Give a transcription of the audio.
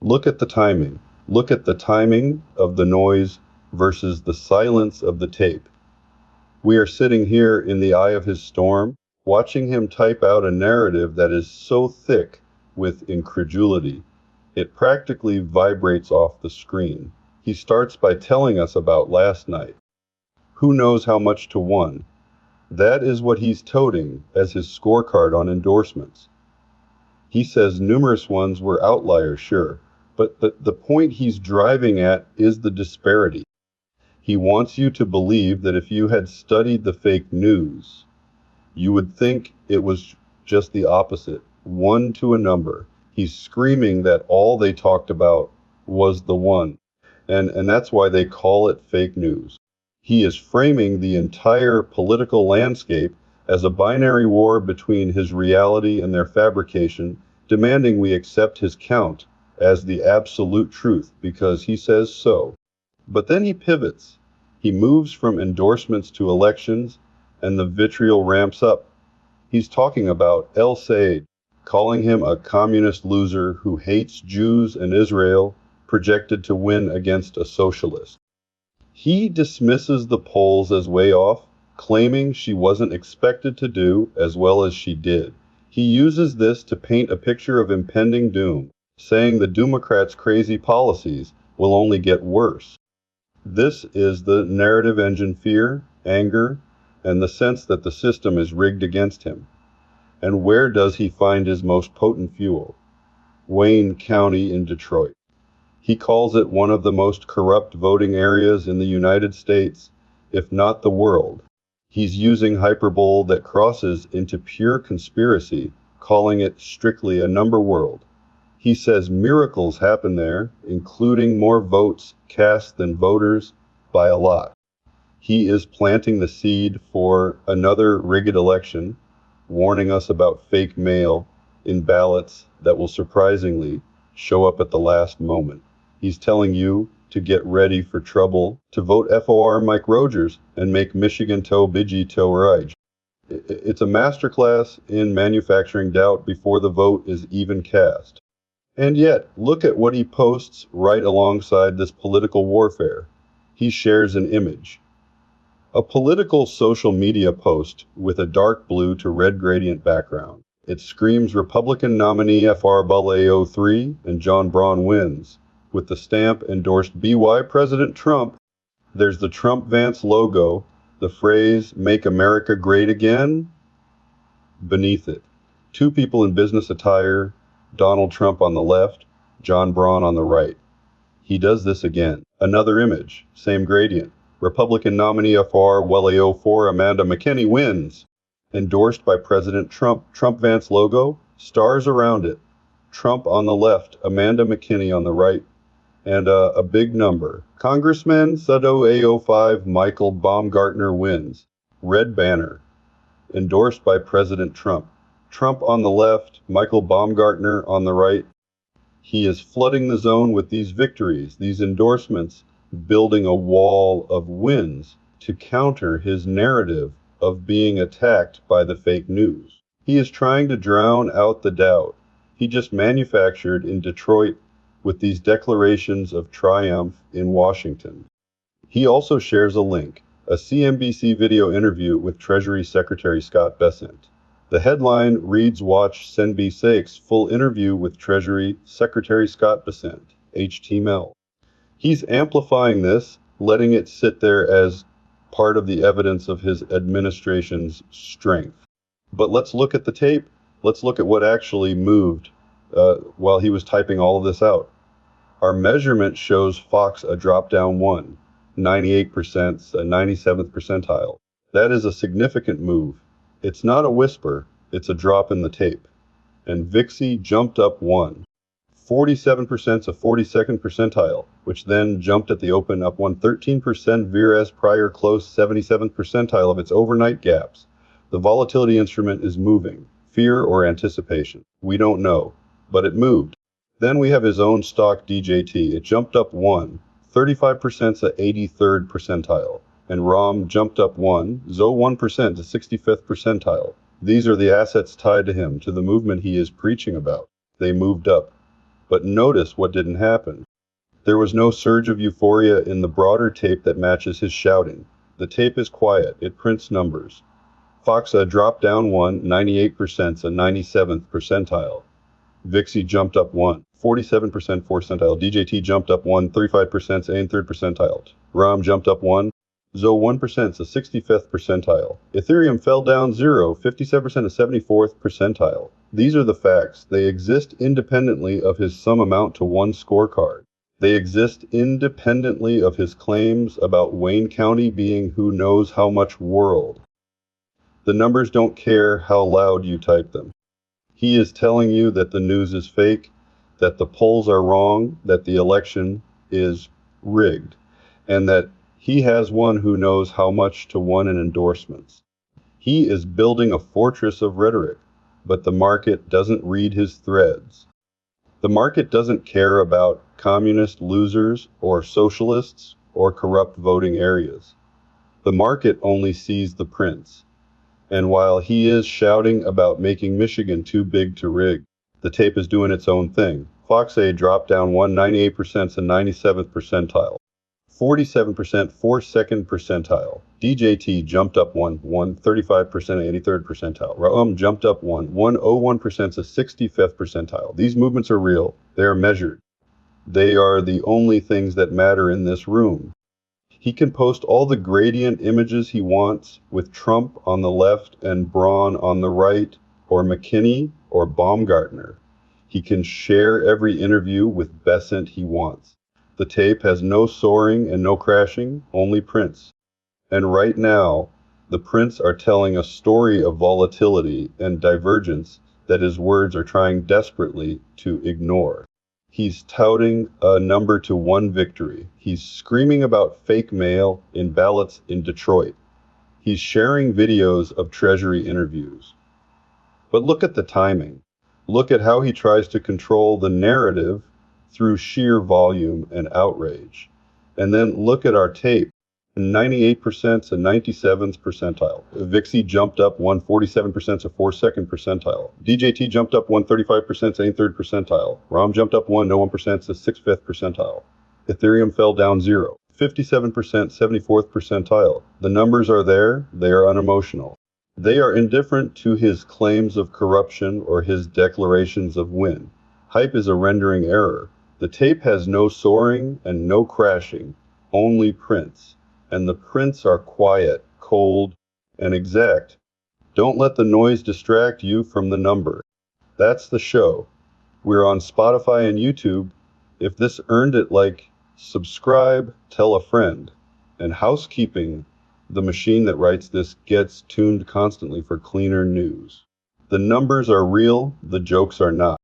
Look at the timing. Look at the timing of the noise versus the silence of the tape. We are sitting here in the eye of his storm, watching him type out a narrative that is so thick with incredulity, it practically vibrates off the screen. He starts by telling us about last night. Who knows how much to one? That is what he's toting as his scorecard on endorsements. He says numerous ones were outliers, sure, but the point he's driving at is the disparity. He wants you to believe that if you had studied the fake news, you would think it was just the opposite, one to a number. He's screaming that all they talked about was the one, and that's why they call it fake news. He is framing the entire political landscape as a binary war between his reality and their fabrication, demanding we accept his count as the absolute truth because he says so. But then he pivots. He moves from endorsements to elections, and the vitriol ramps up. He's talking about El Said, calling him a communist loser who hates Jews and Israel, projected to win against a socialist. He dismisses the polls as way off, claiming she wasn't expected to do as well as she did. He uses this to paint a picture of impending doom, saying the Democrats' crazy policies will only get worse. This is the narrative engine: fear, anger, and the sense that the system is rigged against him. And where does he find his most potent fuel? Wayne County in Detroit. He calls it one of the most corrupt voting areas in the United States, if not the world. He's using hyperbole that crosses into pure conspiracy, calling it strictly a number world. He says miracles happen there, including more votes cast than voters by a lot. He is planting the seed for another rigged election, warning us about fake mail in ballots that will surprisingly show up at the last moment. He's telling you to get ready for trouble, to vote FOR Mike Rogers and make Michigan toe bidgie toe right. It's a masterclass in manufacturing doubt before the vote is even cast. And yet, look at what he posts right alongside this political warfare. He shares an image. A political social media post with a dark blue to red gradient background. It screams Republican nominee FR Bull 03 and John Braun wins. With the stamp endorsed BY President Trump, there's the Trump-Vance logo, the phrase, "Make America Great Again," beneath it. Two people in business attire, Donald Trump on the left, John Braun on the right. He does this again. Another image, same gradient. Republican nominee FR Well 04 Amanda McKinney wins. Endorsed by President Trump, Trump-Vance logo, stars around it. Trump on the left, Amanda McKinney on the right. And a big number. Congressman Sado A05 Michael Baumgartner wins. Red banner. Endorsed by President Trump. Trump on the left, Michael Baumgartner on the right. He is flooding the zone with these victories, these endorsements, building a wall of wins to counter his narrative of being attacked by the fake news. He is trying to drown out the doubt he just manufactured in Detroit with these declarations of triumph in Washington. He also shares a link, a CNBC video interview with Treasury Secretary Scott Bessent. The headline reads, "Watch CNBC's full interview with Treasury Secretary Scott Bessent, HTML." He's amplifying this, letting it sit there as part of the evidence of his administration's strength. But let's look at the tape. Let's look at what actually moved while he was typing all of this out. Our measurement shows Fox a drop-down 1, 98%, a 97th percentile. That is a significant move. It's not a whisper, it's a drop in the tape. And VIXI jumped up 1. 47% a 42nd percentile, which then jumped at the open up 113% Vera's prior close 77th percentile of its overnight gaps. The volatility instrument is moving. Fear or anticipation? We don't know, but it moved. Then we have his own stock DJT. It jumped up 1. 35% to 83rd percentile. And ROM jumped up 1, ZO 1% to 65th percentile. These are the assets tied to him, to the movement he is preaching about. They moved up. But notice what didn't happen. There was no surge of euphoria in the broader tape that matches his shouting. The tape is quiet. It prints numbers. Foxa dropped down 1, 98%, a 97th percentile. VIXI jumped up 1, 47% 4th percentile. DJT jumped up 1, 35%, a 3rd percentile. ROM jumped up 1, ZO 1%, a 65th percentile. Ethereum fell down 0, 57%, a 74th percentile. These are the facts. They exist independently of his sum amount to one scorecard. They exist independently of his claims about Wayne County being who knows how much world. The numbers don't care how loud you type them. He is telling you that the news is fake, that the polls are wrong, that the election is rigged, and that he has one who knows how much to one in endorsements. He is building a fortress of rhetoric, but the market doesn't read his threads. The market doesn't care about communist losers or socialists or corrupt voting areas. The market only sees the prints. And while he is shouting about making Michigan too big to rig, the tape is doing its own thing. Foxa dropped down 1, 98%, a 97th percentile. 47% 4th percentile. DJT jumped up 1, 35%, 83rd percentile. ROM jumped up 1, 101%, a 65th percentile. These movements are real. They are measured. They are the only things that matter in this room. He can post all the gradient images he wants with Trump on the left and Braun on the right, or McKinney or Baumgartner. He can share every interview with Besant he wants. The tape has no soaring and no crashing, only prints. And right now, the prints are telling a story of volatility and divergence that his words are trying desperately to ignore. He's touting a number to one victory. He's screaming about fake mail in ballots in Detroit. He's sharing videos of Treasury interviews. But look at the timing. Look at how he tries to control the narrative through sheer volume and outrage. And then look at our tape. 98% to 97th percentile. VIXI jumped up 147% to 4th percentile. DJT jumped up 135% to 8th percentile. ROM jumped up 101% to 65th percentile. Ethereum fell down 0, 57%, 74th percentile. The numbers are there. They are unemotional. They are indifferent to his claims of corruption or his declarations of win. Hype is a rendering error. The tape has no soaring and no crashing, only prints. And the prints are quiet, cold, and exact. Don't let the noise distract you from the number. That's the show. We're on Spotify and YouTube. If this earned it, like, subscribe, tell a friend. And housekeeping, the machine that writes this gets tuned constantly for cleaner news. The numbers are real, the jokes are not.